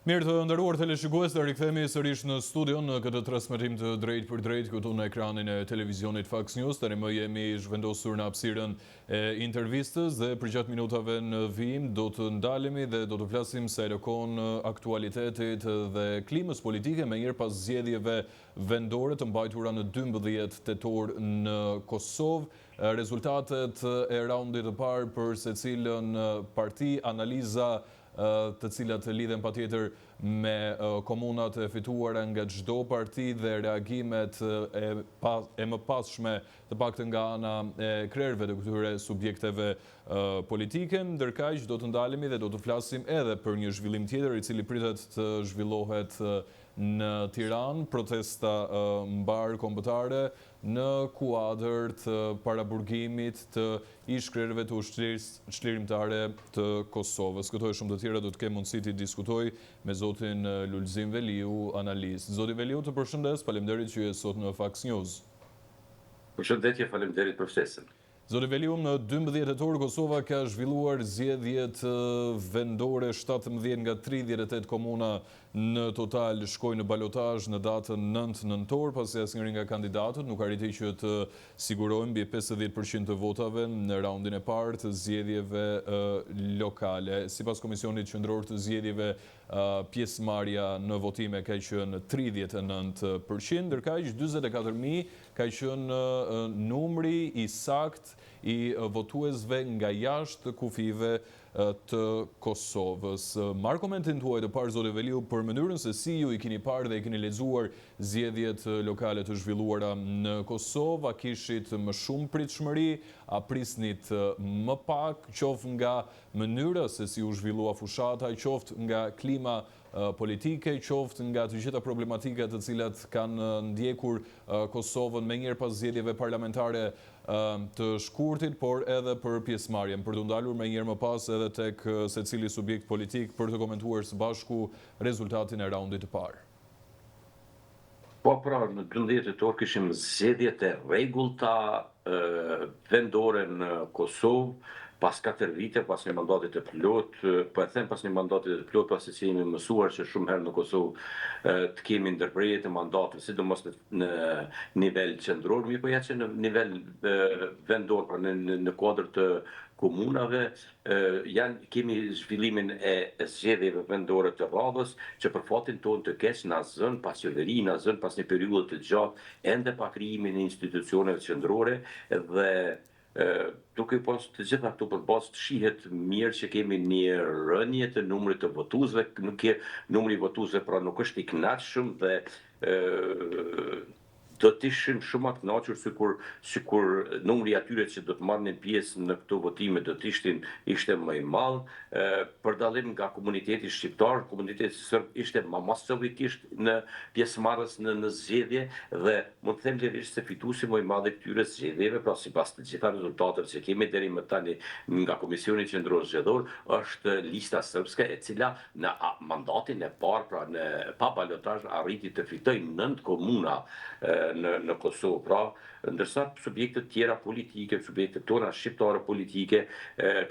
Mirë të nderuar teleshikues, të rikthehemi sërish në studion në këtë transmetim të drejt për drejt këtu në ekranin e televizionit Fox News. Tani më jemi zhvendosur në hapësirën e intervistës dhe për gjatë minutave në vijim do të ndalemi dhe do të flasim se lokon aktualitetit dhe klimës politike me njëherë pas zgjedhjeve vendore të mbajtura në 12 tetor në Kosovë. Rezultatet e raundit të parë për secilën parti, analiza të cilat lidhen patjetër me komunat e fituara nga çdo parti dhe reagimet e mëpasshme të paktën nga ana e krerëve të këtyre subjekteve politike. Ndërkaq do të ndalemi dhe do të flasim edhe për një zhvillim tjetër i cili pritet të zhvillohet në Tiranë, protesta mbar kombëtare në kuadër të paraburgimit të ish-krerëve të ushtrisë çlirimtare të Kosovës. Këto e shumë të tjera do të kem mundësi të diskutoj me zotin Lulzim Veliu, analist. Zoti Veliu, të përshëndes, faleminderit që je sot në Fox News. Përshëndetje, faleminderit për ftesën. Zoti Veliu, në 12 tetor Kosova ka zhvilluar zgjedhjet vendore, 17 nga 38 komuna në total shkojnë në balotazh në datën 9 nëntor, pasi asnjëri nga kandidatët nuk arriti që të sigurojnë mbi 50% të votave në raundin e parë të zgjedhjeve lokale. Sipas Komisionit Qendror të Zgjedhjeve, pjesëmarrja në votime ka qenë 39%, ndërkaq 44.000 ka qenë numri i saktë i votuesve nga jashtë kufive të Kosovës. Marr komentin tuaj të parë, zoti Veliu, për mënyrën se si ju i keni parë dhe i keni lexuar zgjedhjet lokale të zhvilluara në Kosovë. A kishit më shumë pritshmëri, a prisnit më pak, qoftë nga mënyra se si u zhvillua fushata, qoftë nga klima politike, qoftë nga të gjitha problematikat të cilat kanë ndjekur Kosovën me njëherë pas zgjedhjeve parlamentare të shkurtit, por edhe për pjesëmarrjen, për të ndalur me njëherë më pas edhe tek secili subjekt politik për të komentuar së bashku rezultatin e raundit të parë. Po pra, në 12 tetor kishim zgjedhjet e rregullta vendore në Kosovë, pas 4 vite, pas një mandatit të plot, po e them pas një mandatit të plot, pasi që jemi mësuar që shumë herë në Kosovë të kemi ndërprerje të mandateve, sidomos në nivel qendror, mirë po ja që në nivel vendor, pra në kuadër të komunave, kemi zhvillimin e zgjedhjeve vendore të radhës, që për fatin tonë të keq na zën pas qeveri, na zën pas një periudhe të gjatë, ende pa krijimin e institucioneve qendrore dhe duke pas të gjitha këto përballë shihet mirë që kemi një rënje të numrit të votuesve, numri i votuesve pra nuk është i kënaqshëm dhe do të ishim shumë të kënaqur sikur numri atyre që do të marrnin pjesë në këto votime do të ishte më i madh, për dallim nga komuniteti shqiptar, komuniteti serb ishte më masovikisht në pjesëmarrës në zgjedhje dhe mund të them lirisht se fituesi më i madh i këtyre zgjedhjeve, pra sipas të gjitha rezultateve që kemi deri më tani nga Komisioni Qendror Zgjedhor, është lista serbske, e cila në mandatin e parë, pra në pa balotazh arriti të fitojë 9 komuna në Kosovë, pra, ndërsa subjektet tjera politike, subjektet tona shqiptare politike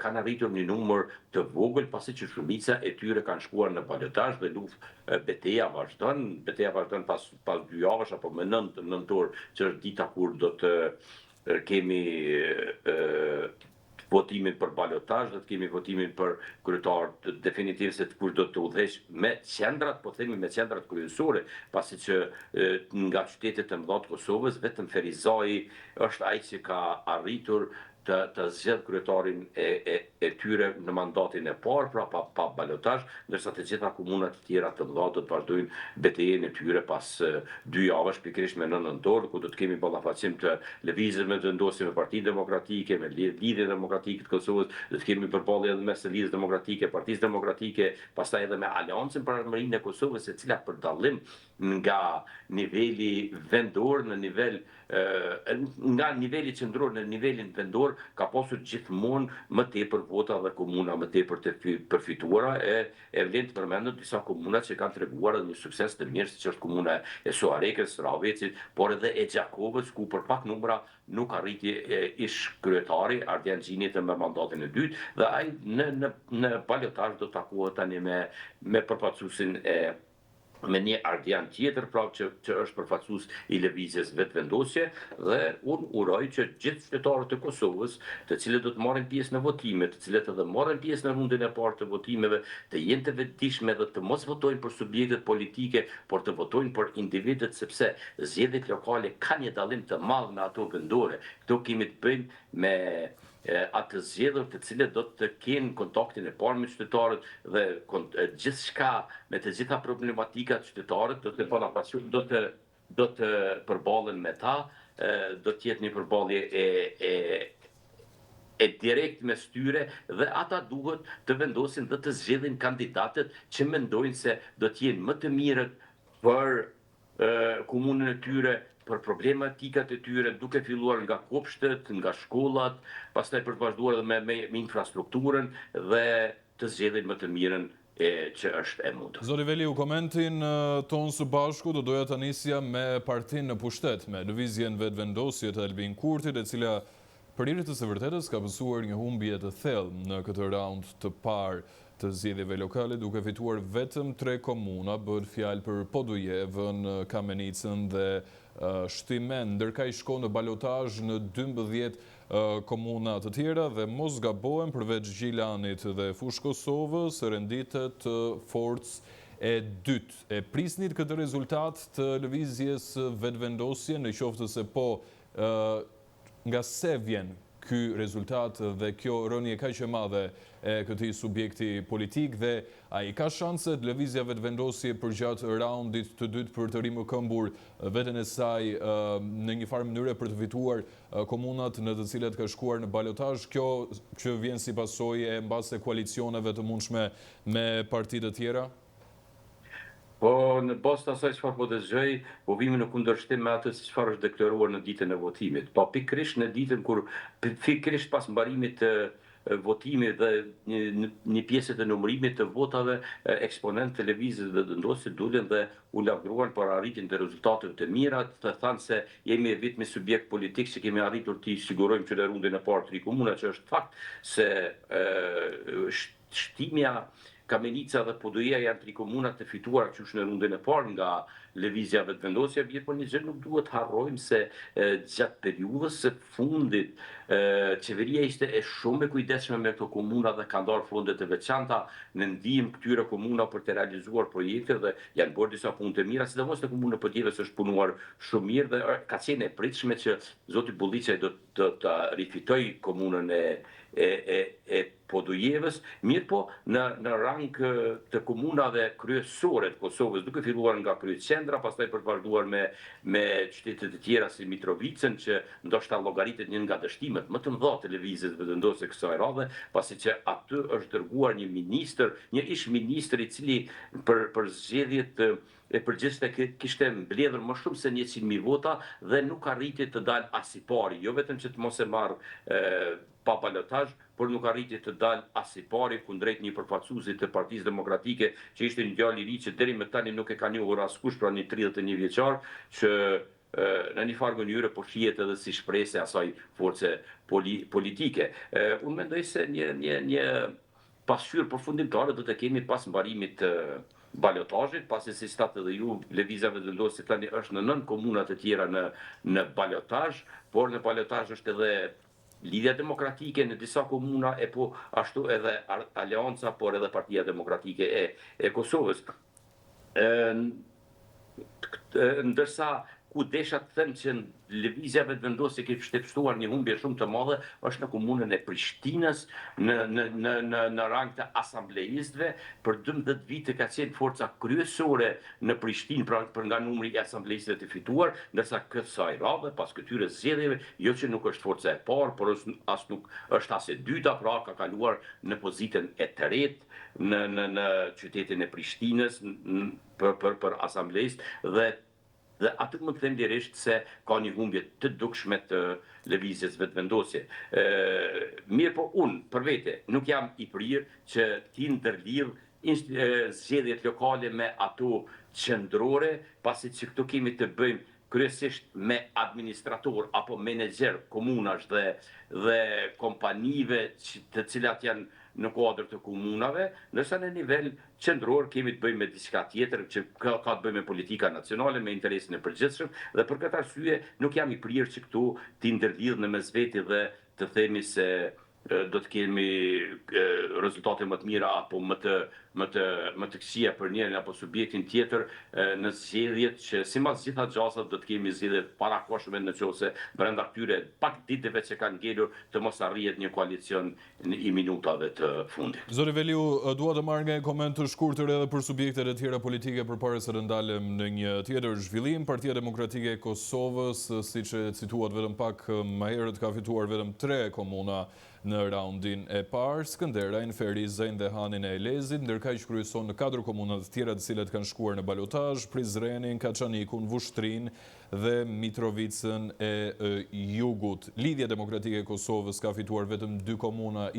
kanë arritur një numër të vogël, pasi që shumica e tyre kanë shkuar në balotazh dhe betejë vazhdon pas 2 javësh apo më 9 nëntor, që është dita kur do të kemi votimin për balotazh, do të kemi votimin për kryetar definitiv se kush do të udhëheq me qendrat, po themi me qendrat kryesore, pasi që nga qytetet e mëdha të Kosovës vetëm Ferizaj është ai që ka arritur të zgjedh kryetarin e tyre në mandatin e parë, pra pa balotazh, ndërsa të gjitha komunat e tjera të mëdha do të vazhdojnë betejën e tyre pas 2 javësh, pikërisht me 9 nëntor, ku do të kemi ballafaqim të lëvizjeve të vendosjeve me Partinë Demokratike, me Lidhjen Demokratike të Kosovës, do të kemi përballje edhe mes Lidhjes Demokratike, Partisë Demokratike, pastaj edhe me Aleancën për Armërinë e Kosovës, e cila për dallim nga niveli vendor në nivel nga niveli qendror në nivelin vendor vendor ka pasur gjithmonë më tepër vota dhe komuna më tepër të përfituara e vlen të përmendet disa komuna që kanë treguar edhe një sukses të mirë, siç është komuna e Soarekës, Ravecit, por edhe e Gjakovës, ku për pak numra nuk arriti ish kryetari Ardian Xhinit me mandatin e dytë dhe ai në balotazh do të takohet tani me përfaqësuesin me një Ardian tjetër, pra që është përfaqësues i lëvizjes vetëvendosje dhe unë uroj që gjithë qytetarët e Kosovës, të cilët do të marrin pjesë në votime, të cilët edhe marrin pjesë në rundin e parë të votimeve, të jenë të vetëdijshme dhe të mos votojnë për subjektet politike, por të votojnë për individët, sepse zgjedhjet lokale kanë një dallim të madh me ato vendore. Këto kemi të bëjmë me atë zgjedhur të cilët do të kenë kontaktin e parë me qytetarët dhe gjithçka me të gjitha problematikat qytetarët do të përballen me ta, do të jetë një përballje e direkt mes tyre dhe ata duhet të vendosin dhe të zgjedhin kandidatët që mendojnë se do të jenë më të mirët për komunën e tyre, për problematikat e tyre, duke filluar nga kopshtet, nga shkollat, pastaj për të vazhduar edhe me infrastrukturën dhe të zgjedhin më të mirën që është e mundur. Zoti Veliu, komentin tonë së bashku do doja ta nisja me partinë në pushtet, me lëvizjen vetëvendosje të Albin Kurtit, e cila për hir të së vërtetës ka pësuar një humbje të thellë në këtë raund të parë të zgjedhjeve lokale, duke fituar vetëm 3 komuna, bëhet fjalë për Podujevën, Kamenicën dhe Shtimen, ndërka i shko në balotazh në 12 komuna të tjera dhe mos gabohen përveç Gjilanit dhe Fushë Kosovës, renditet forcë e dytë. E prisnit këtë rezultat të lëvizjes vetëvendosje, në qoftë se po nga se vjen ky rezultat dhe kjo rënje kaq e madhe e këtij subjekti politik dhe ai ka shanse të lëvizja vetëvendosje përgjatë raundit të dytë për të rimëkëmbur veten e saj në një farë mënyre për të fituar komunat në të cilat ka shkuar në balotazh, kjo që vjen si pasojë e mbase koalicioneve të mundshme me parti të tjera? Po në bazë të asaj çfarë po dëgjoj, po vimi në kundërshtim me atë çfarë është deklaruar në ditën e votimit. Po pikërisht në ditën kur pikërisht pas mbarimit të votimit dhe një pjesë të numërimit të votave, eksponent televizit dhe vendosit dulen dhe u lavdruan për arritjen të rezultateve të mira, të thënë se jemi vetëm subjekt politik që kemi arritur të sigurojmë që në rundin e parë 3 komuna, që është fakt se shtimja Kamenica dhe Podujeja janë 3 komuna të fituara qysh në rundin e parë nga lëvizja vetëvendosje, por një gjë nuk duhet harrojmë se gjatë periudhës së fundit qeveria ishte shumë e kujdesshme me këto komuna dhe ka ndarë fonde të veçanta në ndihmë këtyre komuna për të realizuar projekte dhe janë bërë disa punë të mira, sidomos në komunën e Podujevës është punuar shumë mirë dhe ka qenë e pritshme që zoti Bulliçaj do të rifitoj komunën e Podujevës, mirë po në rang të komunave kryesore të Kosovës, duke filluar nga kryeqendra, pastaj për të vazhduar me qytete të tjera si Mitrovicën, që ndoshta llogaritet një nga dështimet më të mëdha të lëvizjes vetëvendosje kësaj radhe, pasi që aty është dërguar një ministër, një ish ministër i cili për zgjedhjet e përgjithshme kishte mbledhur më shumë se 100.000 vota dhe nuk arriti të dalë as i pari, jo vetëm që të mos e marr pa balotazh, por nuk arriti të dalë as i pari kundrejt një përfaqësuesi të Partisë Demokratike, që ishte një djalë i ri që deri më tani nuk e ka njohur askush, pra një 31 vjeçar që në një farë mënyrë po shihet edhe si shpresë asaj force politike. Unë mendoj se një pasqyrë përfundimtare do të kemi pas mbarimit të balotazhit, pasi si statë edhe ju, lëvizja vetëvendosje tani është në 9 komuna të tjera në balotazh, por në balotazh është edhe Lidhja Demokratike në disa komuna e po ashtu edhe Aleanca, por edhe Partia Demokratike e Kosovës. Ndërsa ku desha të them që lëvizja vetëvendosje kishte shtuar një humbje shumë të madhe është në komunën e Prishtinës, në rang të asambleistëve, për 12 vite ka qenë forca kryesore në Prishtinë për nga numri i asambleistëve të fituar, ndërsa kësaj radhe pas këtyre zgjedhjeve, jo që nuk është forca e parë, por as nuk është as e dyta, pra ka kaluar në pozitën e tretë në qytetin e Prishtinës për asambleist dhe Dhe aty më them lirisht se ka një humbje të dukshme të lëvizjes vetëvendosje. Mirë po unë, për vete, nuk jam i prirë që ti ndërlidh zgjedhjet lokale me ato qendrore, pasi që këtu kemi të bëjmë kryesisht me administrator apo menaxher komunash dhe kompanive të cilat janë në kuadër të komunave, ndërsa në nivel qendror kemi të bëjmë me diçka tjetër që ka të bëjmë me politika nacionale, me interesin e përgjithshëm, dhe për këtë arsye nuk jam i prirë që këtu t'i ndërlidh në mes veti dhe të themi se do të kemi rezultate më të mira apo më të këqija për njërin apo subjektin tjetër në zgjedhjet që sipas gjitha gjasat do të kemi zgjedhje parakohshme nëse brenda këtyre pak ditëve që kanë ngelur të mos arrihet një koalicion i minutave të fundit. Zoti Veliu, dua të marr një koment të shkurtër edhe për subjektet e tjera politike përpara se të ndalem në një tjetër zhvillim. Partia Demokratike e Kosovës, siç e cituat vetëm pak më herët, ka fituar vetëm 3 komuna në raundin e parë: Skënderaj, Ferizën dhe Hanin e Elezit, ndërkaq që kryeson në 4 komuna të tjera të cilat kanë shkuar në balotazh: Prizrenin, Kaçanikun, Vushtrinë dhe Mitrovicën e Jugut. Lidhja Demokratike e Kosovës ka fituar vetëm 2 komuna,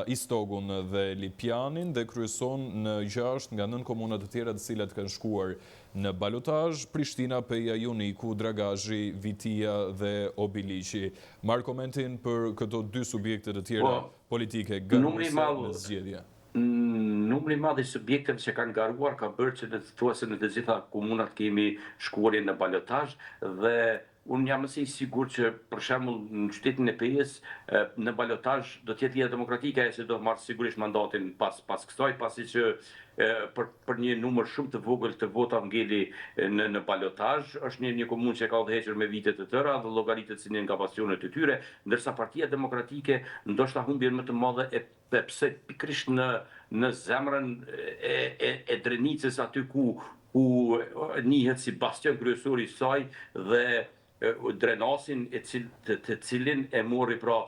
Istogun dhe Lipjanin, dhe kryeson në 6 nga 9 komuna të tjera të cilat kanë shkuar në balotazh: Prishtina, Peja, Joniku, Dragazhi, Vitia dhe Obiliqi. Marr komentin për këto 2 subjekte të tjera politike garuese në zgjedhje. Numri i madh i subjekteve që kanë garuar ka bërë që thuajse në të gjitha komunat kemi shkuarje në balotazh, dhe unë jam mëse i sigur që, për shembull, në qytetin e Pejës, në balotazh do të jetë Lidhja Demokratike ajo që do marrë sigurisht mandatin pas kësaj, pasi që për një numër shumë të vogël të vota ngeli në balotazh. Është një komunë që ka udhëhequr me vite të tëra dhe llogaritet si një nga bastionet e tyre, ndërsa Partia Demokratike ndoshta humbjen më të madhe pse pikërisht në zemrën e Drenicës, aty ku njihet si bastion kryesor i saj, dhe Drenasin të cilin e mori pra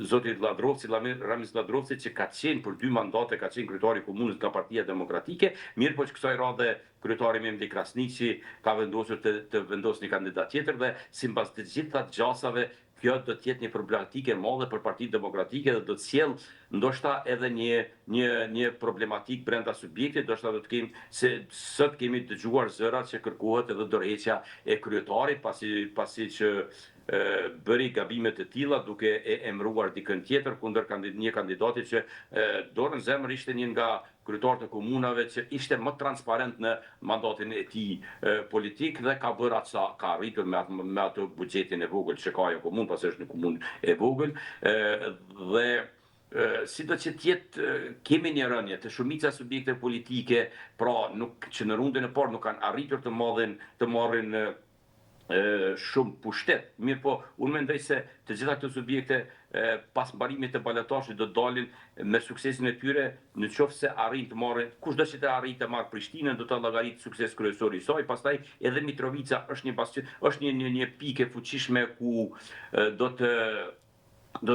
zoti Ramiz Ladrovci, që ka qenë për 2 mandate, ka qenë kryetari i komunës nga Partia Demokratike, mirë po që kësaj radhe kryetari Memdi Krasniqi ka vendosur të vendosë një kandidat tjetër, dhe sipas të gjitha gjasave kjo do të jetë një problematikë e madhe për Partinë Demokratike dhe do të sjellë ndoshta edhe një problematik brenda subjektit. Ndoshta do të kemi se sot kemi dëgjuar zëra që kërkohet edhe dorëheqja e kryetarit pasi që bëri gabime të tilla duke e emëruar dikën tjetër kundër një kandidati që dorën zemër ishte një nga kryetarët e komunave që ishte më transparent në mandatin e tij politik dhe ka bërë atë sa ka arritur me atë buxhetin e vogël që ka ajo komunë, pasi është një komunë e vogël, dhe sido që tjetë kemi një rënje të shumica subjekte politike, pra që në rundën e parë nuk kanë arritur të marrin shumë pushtet. Mirë po, unë mendoj se të gjitha këto subjekte pas mbarimit të balotazhit do të dalin me suksesin e tyre, në qoftë se arrin të marrin, kushdo që të arrijë të marrë Prishtinën do të llogaritë sukses kryesor i saj. Pastaj edhe Mitrovica është është një pikë e fuqishme ku do të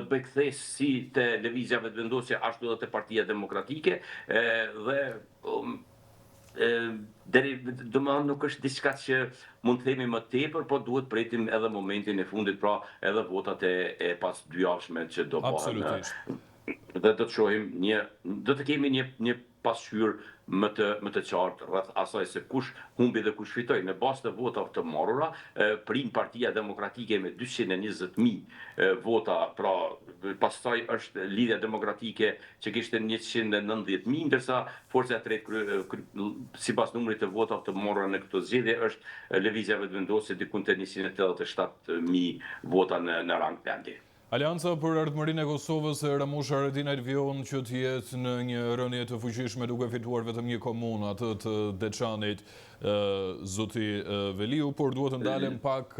bëj kthesë si të lëvizja vetëvendosje ashtu edhe të Partia Demokratike, dhe domethënë nuk është diçka që mund të themi më tepër, po duhet pretim edhe momentin e fundit, pra edhe votat e pas 2 javshme që do bëhen. Absolutisht. Dhe do të shohim do të kemi një pasqyrë më të qartë rreth asaj se kush humbi dhe kush fitoi. Në bazë të votave të marrura, prim Partia Demokratike me 220.000 vota, pra pastaj është Lidhja Demokratike që kishte 190.000, ndërsa forca e tretë sipas numrit të votave të marrura në këtë zgjedhje është Lëvizja Vetëvendosje diku te 187.000 vota në rang vendi. Alianca për Ardhmërinë e Kosovës e Ramush Haradinajt vjon që të jetë në një rënje të fuqishme duke fituar vetëm një komunë, atë të Deçanit, zoti Veliu, por duhet të ndalem pak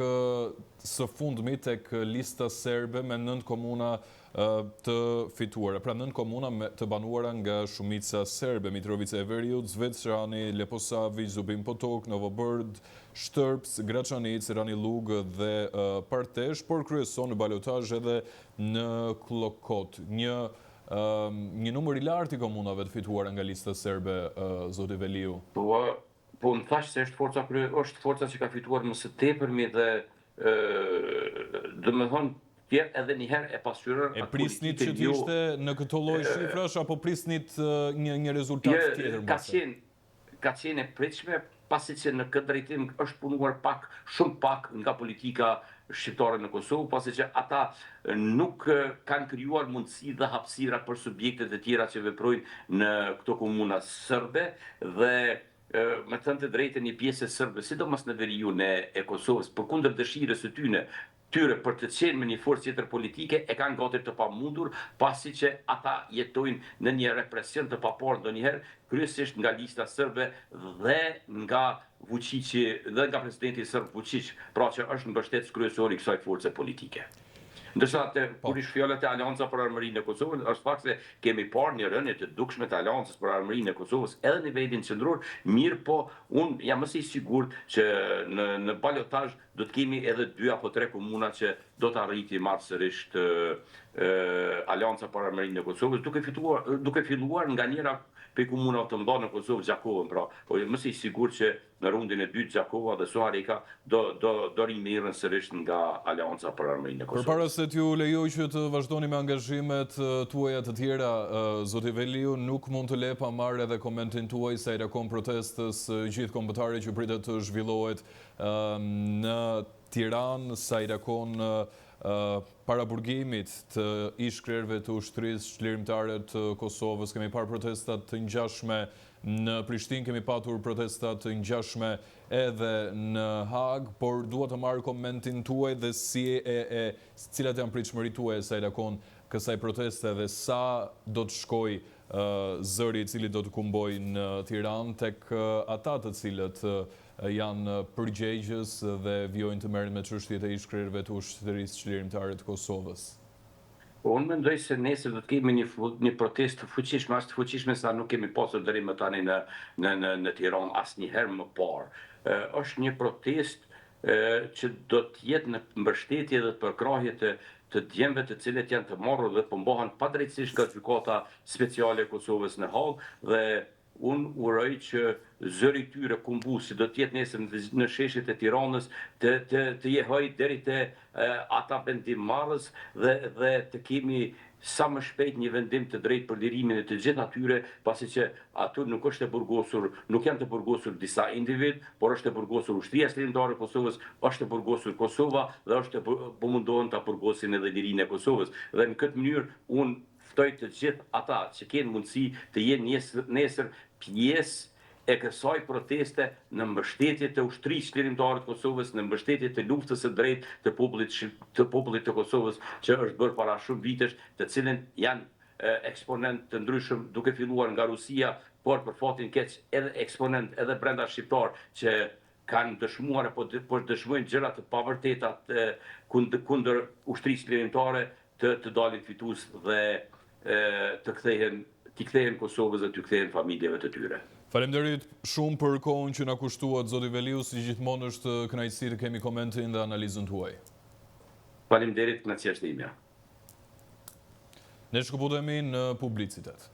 së fundmi tek lista serbe me 9 komuna të fituara. Pra 9 komuna të banuara nga shumica serbe: Mitrovica e Veriut, Zvečani, Leposavić, Zubin Potok, Novobërd, Shtërps, Graçanic, Ranilug dhe Partesh, por kryeson në balotazh edhe në Klokot. Një numër i lartë i komunave të fituara nga lista serbe, zoti Veliu. Po më thash se është forca që ka fituar më së tepërmi dhe do të thonë edhe njëherë e pasqyron e prisnit që të ishte në këto lloj shifrash apo prisnit një rezultat tjetër? Ka qenë e pritshme, pasi që në këtë drejtim është punuar shumë pak nga politika shqiptare në Kosovë, pasi që ata nuk kanë krijuar mundësi dhe hapësira për subjektet e tjera që veprojnë në këto komuna serbe dhe me thënë të drejtën një pjesë e serbe, sidomos në veriun e Kosovës, përkundër dëshirës së tyre për të qenë me një forcë tjetër politike, e kanë gati të pamundur, pasi që ata jetojnë në një represion të paparë ndonjëherë, kryesisht nga lista serbe dhe nga Vučići dhe nga presidenti serb Vučić, pra që është mbështetës kryesor i kësaj force politike. Ndërsa kur ish fjalët e Aleanca për Armërinë e Kosovës, është fakt se kemi parë një rënje të dukshme të Aleancës për Armërinë e Kosovës edhe në nivelin qendror, mirë po unë jam më i sigurt që në balotazh do të kemi edhe 2 apo 3 komuna që do të arriti marrësërisht Aleanca për Armërinë e Kosovës, duke filluar nga njëra pe komuna të mëdha në Kosovë, Gjakovën, pra, po më i sigurt që në rundin e dytë Gjakova dhe Soarika do rimerren sërish nga Aleanca për Armërinë e Kosovës. Përpara se t'ju lejoj që të vazhdoni me angazhimet tuaja të tjera, zoti Veliu, nuk mund të le pa marrë edhe komentin tuaj sa i takon protestës gjithë kombëtare që pritet të zhvillohet në Tiranë, sa i takon paraburgimit të ish-krerëve të ushtrisë çlirimtare të Kosovës. Kemi parë protestat të ngjashme në Prishtinë, kemi patur protestat të ngjashme edhe në Hag, por dua të marr komentin tuaj dhe cilat janë pritshmëritë tuaja sa i takon kësaj proteste dhe sa do të shkojë zëri i cili do të kumboj në Tiranë tek ata të cilët janë përgjegjës dhe vjojnë të merren me çështjet e ish-krerëve të ushtrisë çlirimtare të Kosovës. Unë mendoj se nesër do të kemi një protestë të fuqishme, as të fuqishme sa nuk kemi pasur deri më tani në Tiranë asnjëherë më parë. Është një protestë që do të jetë në mbështetje dhe përkrahje të djemve të cilët janë të marrur dhe përmbahen padrejtësisht nga gjykata speciale e Kosovës në Hag dhe unë uroj që zëri tyre kumbusi do të jetë nesër në sheshet e Tiranës të jehoj deri te ata vendimarrës dhe të kemi sa më shpejt një vendim të drejtë për lirimin e të gjithë atyre, pasi që aty nuk janë të burgosur disa individ, por është e burgosur ushtria çlirimtare e Kosovës, është e burgosur Kosova dhe po mundohen ta burgosin edhe lirinë e Kosovës. Dhe në këtë mënyrë unë ftoj të gjithë ata që kenë mundësi të jenë nesër pjesë e kësaj proteste në mbështetje të ushtrisë çlirimtare të Kosovës, në mbështetje të luftës së drejtë të popullit të Kosovës që është bërë para shumë vitesh, të cilën janë eksponent të ndryshëm duke filluar nga Rusia, por për fatin keq edhe eksponent edhe brenda shqiptar që kanë dëshmuar apo dëshmojnë gjëra të pavërteta kundër ushtrisë çlirimtare të dalin fitues dhe t'i kthehen Kosovës dhe t'i kthehen familjeve të tyre. Faleminderit shumë për kohën që na kushtuat, zoti Veliu, si gjithmonë është kënaqësi të kemi komentin dhe analizën tuaj. Faleminderit, kënaqësia është ime. Ne shkëputemi në publicitet.